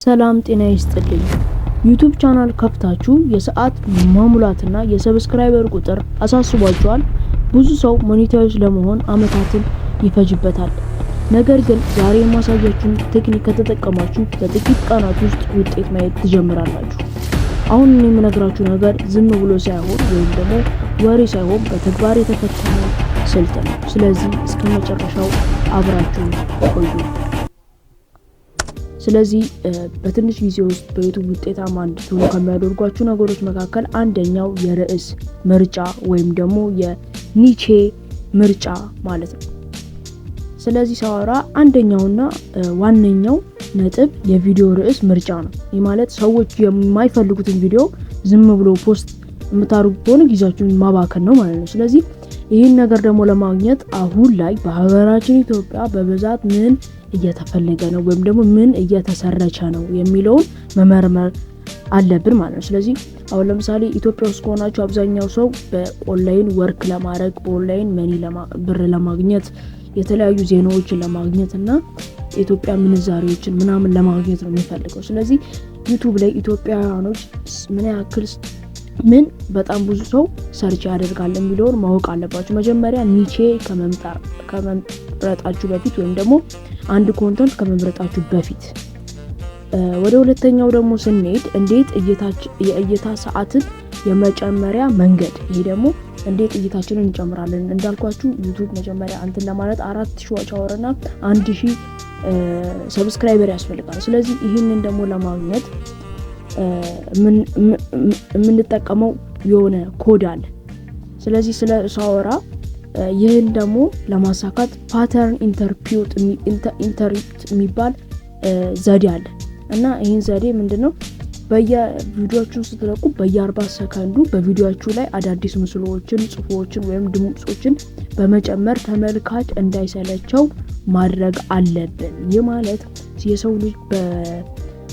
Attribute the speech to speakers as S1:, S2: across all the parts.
S1: ሰላም ጤና ይስጥልኝ። ዩቲዩብ ቻናል ከፍታችሁ የሰዓት ማሙላትና የሰብስክራይበር ቁጥር አሳስቧችኋል? ብዙ ሰው ሞኔታይዝ ለመሆን አመታትን ይፈጅበታል። ነገር ግን ዛሬ የማሳያችሁን ቴክኒክ ከተጠቀማችሁ በጥቂት ቀናት ውስጥ ውጤት ማየት ትጀምራላችሁ። አሁን እኔ የምነግራችሁ ነገር ዝም ብሎ ሳይሆን ወይም ደግሞ ወሬ ሳይሆን በተግባር የተፈተነ ስልት ነው። ስለዚህ እስከ መጨረሻው አብራችሁ ቆዩ። ስለዚህ በትንሽ ጊዜ ውስጥ በዩቲዩብ ውጤታማ እንድትሆኑ ከሚያደርጓችሁ ነገሮች መካከል አንደኛው የርዕስ ምርጫ ወይም ደግሞ የኒቼ ምርጫ ማለት ነው። ስለዚህ ሳወራ አንደኛውና ዋነኛው ነጥብ የቪዲዮ ርዕስ ምርጫ ነው። ይህ ማለት ሰዎች የማይፈልጉትን ቪዲዮ ዝም ብሎ ፖስት የምታደርጉ ከሆነ ጊዜያችሁን ማባከን ነው ማለት ነው። ስለዚህ ይህን ነገር ደግሞ ለማግኘት አሁን ላይ በሀገራችን ኢትዮጵያ በብዛት ምን እየተፈለገ ነው ወይም ደግሞ ምን እየተሰረቸ ነው የሚለውን መመርመር አለብን ማለት ነው። ስለዚህ አሁን ለምሳሌ ኢትዮጵያ ውስጥ ከሆናችሁ አብዛኛው ሰው በኦንላይን ወርክ ለማድረግ በኦንላይን ብር ለማግኘት የተለያዩ ዜናዎችን ለማግኘት እና የኢትዮጵያ ምንዛሬዎችን ምናምን ለማግኘት ነው የሚፈልገው። ስለዚህ ዩቲዩብ ላይ ኢትዮጵያውያኖች ምን በጣም ብዙ ሰው ሰርች ያደርጋል የሚለውን ማወቅ አለባችሁ። መጀመሪያ ኒቼ ከመምረጣችሁ በፊት ወይም ደግሞ አንድ ኮንተንት ከመምረጣችሁ በፊት ወደ ሁለተኛው ደግሞ ስንሄድ እንዴት የእይታ ሰዓትን የመጨመሪያ መንገድ፣ ይሄ ደግሞ እንዴት እይታችንን እንጨምራለን። እንዳልኳችሁ ዩቲዩብ መጀመሪያ አንተን ለማለት 4000 ዋች አወር እና 1000 ሰብስክራይበር ያስፈልጋል። ስለዚህ ይህንን ደግሞ ለማግኘት የምንጠቀመው የሆነ ኮድ አለ። ስለዚህ ስለ ሳወራ ይህን ደግሞ ለማሳካት ፓተርን ኢንተርፕት የሚባል ዘዴ አለ እና ይህን ዘዴ ምንድነው? በየቪዲዮአችሁን ስትለቁ በየ40 ሰከንዱ በቪዲዮአችሁ ላይ አዳዲስ ምስሎችን፣ ጽሁፎችን ወይም ድምጾችን በመጨመር ተመልካች እንዳይሰለቸው ማድረግ አለብን። ይህ ማለት የሰው ልጅ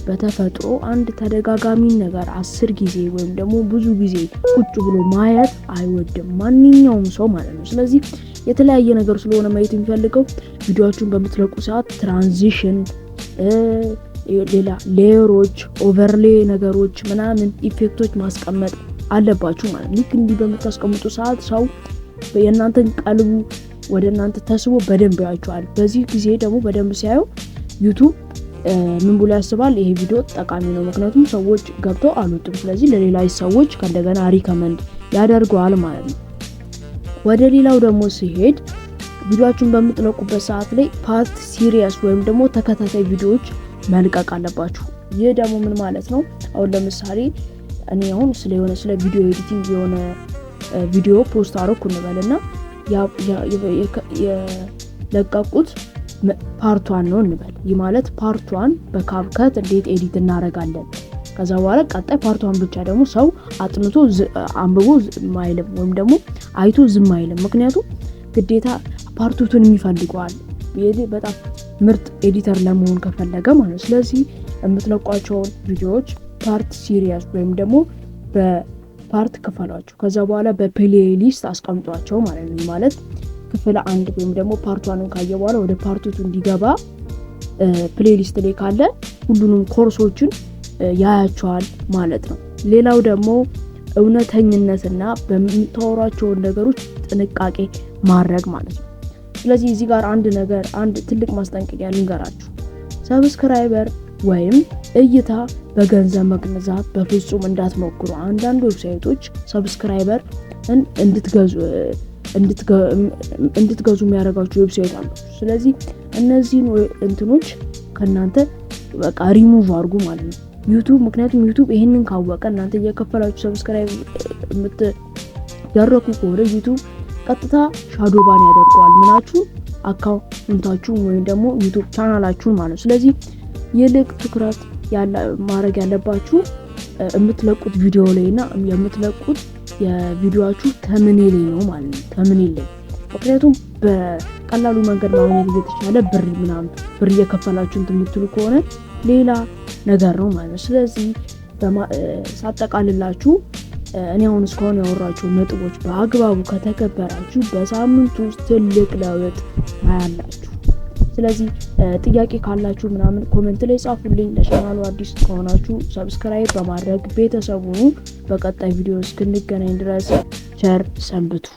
S1: በተፈጥሮ አንድ ተደጋጋሚ ነገር 10 ጊዜ ወይም ደግሞ ብዙ ጊዜ ቁጭ ብሎ ማየት አይወድም ማንኛውም ሰው ማለት ነው። ስለዚህ የተለያየ ነገር ስለሆነ ማየት የሚፈልገው ቪዲዮአችሁን በምትለቁ ሰዓት ትራንዚሽን፣ ሌላ ሌየሮች፣ ኦቨርሌ ነገሮች ምናምን ኢፌክቶች ማስቀመጥ አለባችሁ ማለት ነው። ልክ እንዲህ በምታስቀምጡ ሰዓት ሰው የእናንተን ቀልቡ ወደ እናንተ ተስቦ በደንብ ያያችኋል። በዚህ ጊዜ ደግሞ በደንብ ሲያዩ ዩቲዩብ ምን ብሎ ያስባል? ይሄ ቪዲዮ ጠቃሚ ነው፣ ምክንያቱም ሰዎች ገብተው አሉትም። ስለዚህ ለሌላ ሰዎች ከእንደገና ሪከመንድ ያደርገዋል ማለት ነው። ወደ ሌላው ደግሞ ሲሄድ ቪዲዮአችሁን በምትለቁበት ሰዓት ላይ ፓርት ሲሪየስ ወይም ደግሞ ተከታታይ ቪዲዮዎች መልቀቅ አለባችሁ። ይህ ደግሞ ምን ማለት ነው? አሁን ለምሳሌ እኔ አሁን ስለ ቪዲዮ ኤዲቲንግ የሆነ ቪዲዮ ፖስት አደረኩ እንበልና የለቀቁት ፓርት 1 ነው እንበል። ይህ ማለት ፓርት 1 በካፕከት እንዴት ኤዲት እናደርጋለን። ከዛ በኋላ ቀጣይ ፓርት 1 ብቻ ደግሞ ሰው አጥንቶ አንብቦ ማይልም ወይም ደግሞ አይቶ ዝም አይልም። ምክንያቱም ግዴታ ፓርት 2ን የሚፈልገዋል ይሄ በጣም ምርጥ ኤዲተር ለመሆን ከፈለገ ማለት። ስለዚህ የምትለቋቸውን ቪዲዮዎች ፓርት ሲሪየስ ወይም ደግሞ በፓርት ክፈሏቸው። ከዛ በኋላ በፕሌሊስት አስቀምጧቸው ማለት ነው። ማለት ክፍል 1 ወይም ደግሞ ፓርት 1ን ካየ በኋላ ወደ ፓርት 2 እንዲገባ ፕሌሊስት ላይ ካለ ሁሉንም ኮርሶችን ያያቸዋል ማለት ነው። ሌላው ደግሞ እውነተኝነትና በምታወራቸው ነገሮች ጥንቃቄ ማድረግ ማለት ነው። ስለዚህ እዚህ ጋር አንድ ትልቅ ማስጠንቀቂያ ልንገራችሁ። ሰብስክራይበር ወይም እይታ በገንዘብ መግዛት በፍጹም እንዳትሞክሩ። አንዳንድ ዌብሳይቶች ሰብስክራይበር እንድትገዙ የሚያደርጋችሁ ዌብሳይት አሉ። ስለዚህ እነዚህን እንትኖች ከናንተ በቃ ሪሙቭ አድርጉ ማለት ነው ዩቲዩብ። ምክንያቱም ዩቲዩብ ይሄንን ካወቀ እናንተ እየከፈላችሁ ሰብስክራይብ የምትደረጉ ከሆነ ዩቲዩብ ቀጥታ ሻዶ ባን ያደርገዋል ምናችሁ አካውንታችሁ ወይም ደግሞ ዩቲዩብ ቻናላችሁ ማለት። ስለዚህ ይልቅ ትኩረት ማድረግ ያለባችሁ የምትለቁት ቪዲዮ ላይና የምትለቁት የቪዲዮአችሁ ተምኔል ነው ማለት ነው። ተምኔል ላይ ምክንያቱም በቀላሉ መንገድ ማግኘት እየተቻለ ብር እየከፈላችሁ የምትሉ ከሆነ ሌላ ነገር ነው ማለት ነው። ስለዚህ ሳጠቃልላችሁ እኔ አሁን እስካሁን ያወራችሁ ነጥቦች በአግባቡ ከተከበራችሁ በሳምንት ውስጥ ትልቅ ለውጥ ታያላችሁ። ስለዚህ ጥያቄ ካላችሁ ምናምን ኮሜንት ላይ ጻፉልኝ። ለቻናሉ አዲስ ከሆናችሁ ሰብስክራይብ በማድረግ ቤተሰብ ሁኑ። በቀጣይ ቪዲዮ እስክንገናኝ ድረስ ቸር ሰንብቱ።